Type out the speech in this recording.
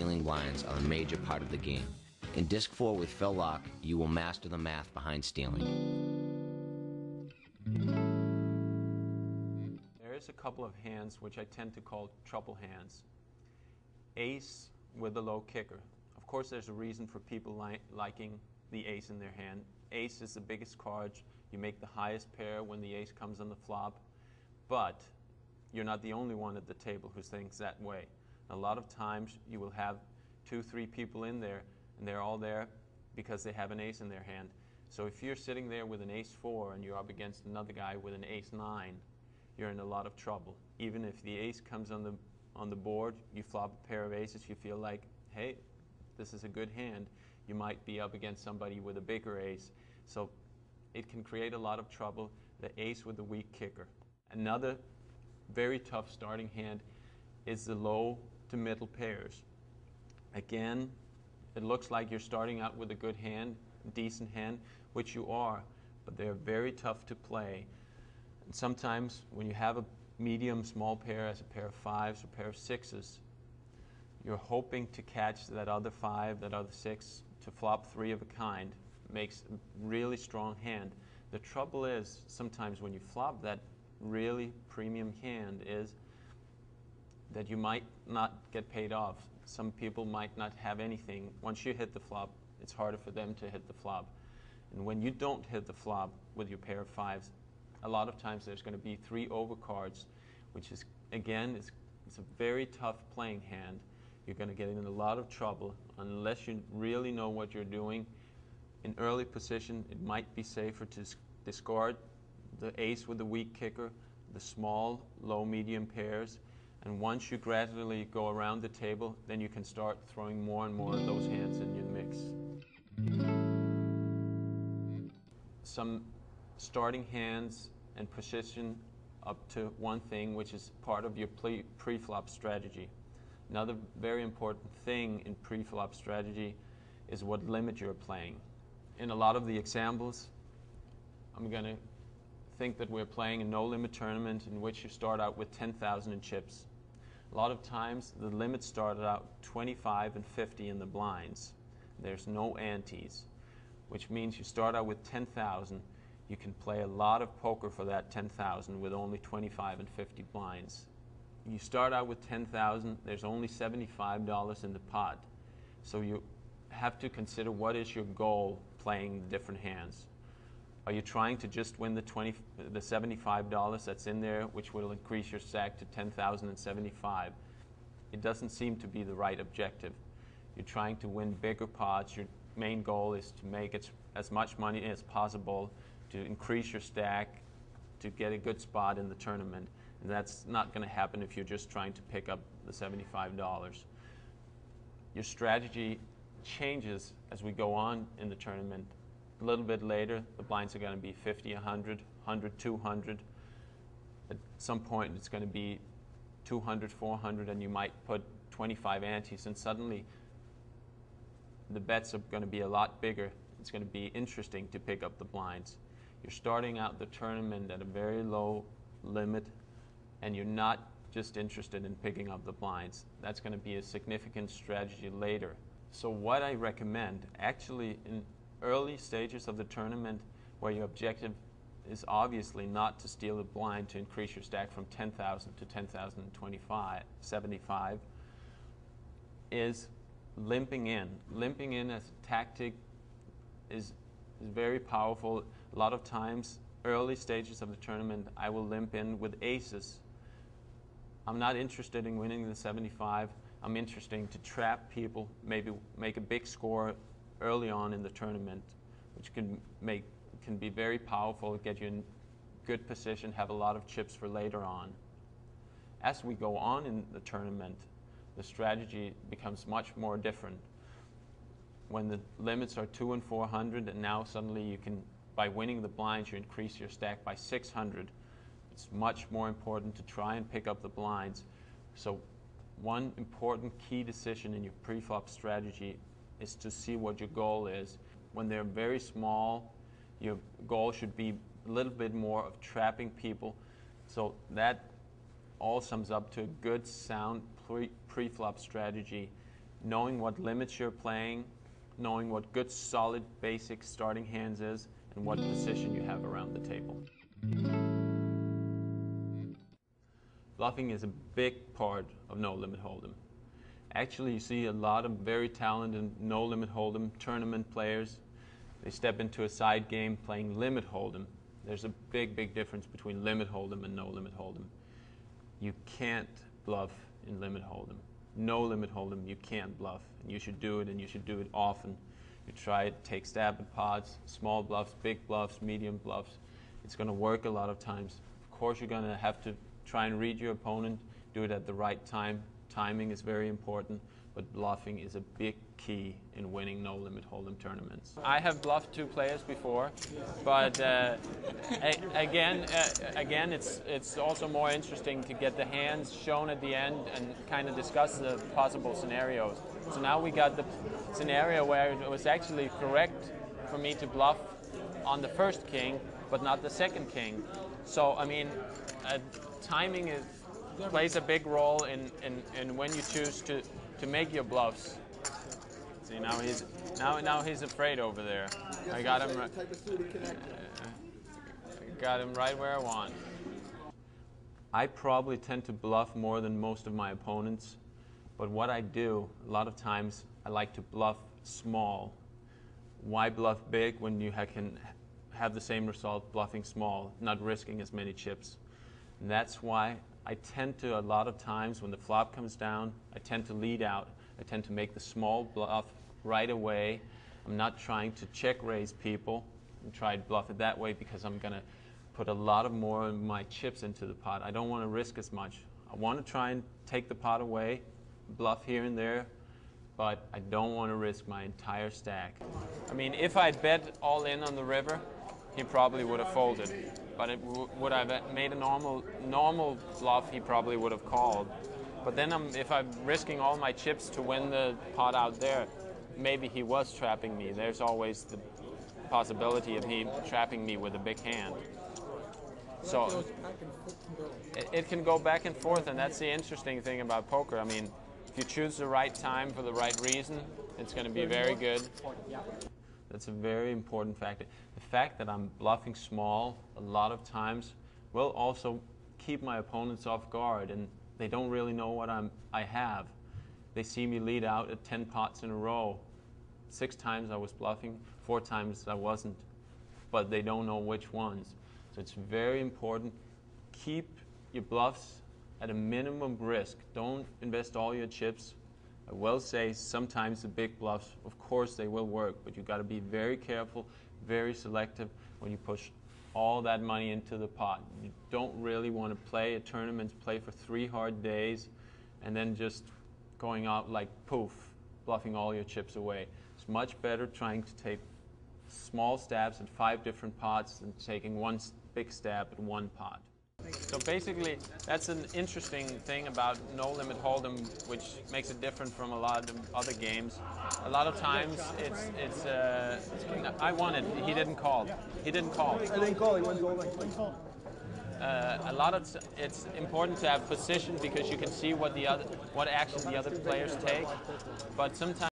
stealing blinds are a major part of the game. In Disc 4 with Phil Locke, you will master the math behind stealing. There is a couple of hands which I tend to call trouble hands. Ace with a low kicker. Of course, there's a reason for people liking the ace in their hand. Ace is the biggest card. You make the highest pair when the ace comes on the flop. But you're not the only one at the table who thinks that way. A lot of times you will have 2-3 people in there, and they're all there because they have an ace in their hand. So if you're sitting there with an ace-4 and you're up against another guy with an ace-9, you're in a lot of trouble. Even if the ace comes on the board, you flop a pair of aces, you feel like, hey, this is a good hand. You might be up against somebody with a bigger ace. So it can create a lot of trouble, the ace with the weak kicker. Another very tough starting hand is the low to middle pairs. Again, it looks like you're starting out with a good hand, a decent hand, which you are, but they're very tough to play. And sometimes when you have a medium small pair as a pair of 5s or pair of 6s, you're hoping to catch that other 5, that other 6 to flop 3 of a kind. Makes a really strong hand. The trouble is sometimes when you flop that really premium hand is that you might not get paid off. Some people might not have anything. Once you hit the flop, it's harder for them to hit the flop. And when you don't hit the flop with your pair of 5s, a lot of times there's going to be 3 overcards, which is, again, it's a very tough playing hand. You're going to get in a lot of trouble unless you really know what you're doing. In early position, it might be safer to discard the ace with the weak kicker, the small, low, medium pairs, and once you gradually go around the table, then you can start throwing more and more of those hands in your mix. Some starting hands and position up to one thing, which is part of your pre-flop strategy. Another very important thing in pre-flop strategy is what limit you're playing. In a lot of the examples, I'm going to think that we're playing a no-limit tournament in which you start out with 10,000 in chips. A lot of times the limit started out 25 and 50 in the blinds. There's no antes, which means you start out with 10,000. You can play a lot of poker for that 10,000 with only 25 and 50 blinds. You start out with 10,000, there's only $75 in the pot. So you have to consider what is your goal playing the different hands. Are you trying to just win the $75 that's in there, which will increase your stack to 10,075? It doesn't seem to be the right objective. You're trying to win bigger pots. Your main goal is to make as much money as possible, to increase your stack, to get a good spot in the tournament. And that's not going to happen if you're just trying to pick up the $75. Your strategy changes as we go on in the tournament. A little bit later, the blinds are going to be 50, 100, 100, 200. At some point, it's going to be 200, 400, and you might put 25 antes, and suddenly the bets are going to be a lot bigger. It's going to be interesting to pick up the blinds. You're starting out the tournament at a very low limit, and you're not just interested in picking up the blinds. That's going to be a significant strategy later. So what I recommend, actually in early stages of the tournament, where your objective is obviously not to steal a blind to increase your stack from 10,000 to 10,075, is limping in. Limping in as a tactic is very powerful. A lot of times, early stages of the tournament, I will limp in with aces. I'm not interested in winning the 75. I'm interested to trap people, maybe make a big score early on in the tournament, which can be very powerful, get you in good position, have a lot of chips for later on. As we go on in the tournament, the strategy becomes much more different. When the limits are 200 and 400, and now suddenly you can, by winning the blinds, you increase your stack by 600. It's much more important to try and pick up the blinds. So one important key decision in your pre-flop strategy is to see what your goal is. When they're very small, your goal should be a little bit more of trapping people. So that all sums up to a good, sound pre-flop strategy knowing what limits you're playing, knowing what good, solid, basic starting hands is, and what position you have around the table. Bluffing is a big part of No Limit Hold'em. Actually, you see a lot of very talented No Limit Hold'em tournament players. They step into a side game playing Limit Hold'em. There's a big, big difference between Limit Hold'em and No Limit Hold'em. You can't bluff in Limit Hold'em. No Limit Hold'em, you can't bluff. And you should do it, and you should do it often. You try it, take stab at pots, small bluffs, big bluffs, medium bluffs. It's going to work a lot of times. Of course, you're going to have to try and read your opponent, do it at the right time. Timing is very important, but bluffing is a big key in winning No Limit Hold'em tournaments. I have bluffed 2 players before, but again, it's also more interesting to get the hands shown at the end and kind of discuss the possible scenarios. So now we got the scenario where it was actually correct for me to bluff on the first king, but not the second king. So I mean, timing plays a big role in when you choose to make your bluffs. See, now he's afraid over there. I got him. Got him right where I want. I probably tend to bluff more than most of my opponents, but what I do a lot of times, I like to bluff small. Why bluff big when you can have the same result bluffing small, not risking as many chips? And that's why I tend to, a lot of times when the flop comes down, I tend to lead out. I tend to make the small bluff right away. I'm not trying to check raise people and try to bluff it that way because I'm going to put a lot of more of my chips into the pot. I don't want to risk as much. I want to try and take the pot away, bluff here and there, but I don't want to risk my entire stack. I mean, if I'd bet all in on the river, he probably would have folded. But would I have made a normal bluff, he probably would have called. But then if I'm risking all my chips to win the pot out there, maybe he was trapping me. There's always the possibility of him trapping me with a big hand. So it can go back and forth, and that's the interesting thing about poker. I mean, if you choose the right time for the right reason, it's going to be very good. That's a very important factor. The fact that I'm bluffing small a lot of times will also keep my opponents off guard, and they don't really know what I have. They see me lead out at 10 pots in a row. 6 times I was bluffing, 4 times I wasn't, but they don't know which ones. So it's very important. Keep your bluffs at a minimum risk. Don't invest all your chips. I will say sometimes the big bluffs, of course they will work, but you've got to be very careful, very selective when you push all that money into the pot. You don't really want to play a tournament, play for 3 hard days, and then just going out like poof, bluffing all your chips away. It's much better trying to take small stabs at 5 different pots than taking one big stab at 1 pot. So basically, that's an interesting thing about No Limit Hold'em, which makes it different from a lot of other games. A lot of times, I won it. He didn't call. He didn't call. I didn't call. He went golden. It's important to have position because you can see what actions the other players take. But sometimes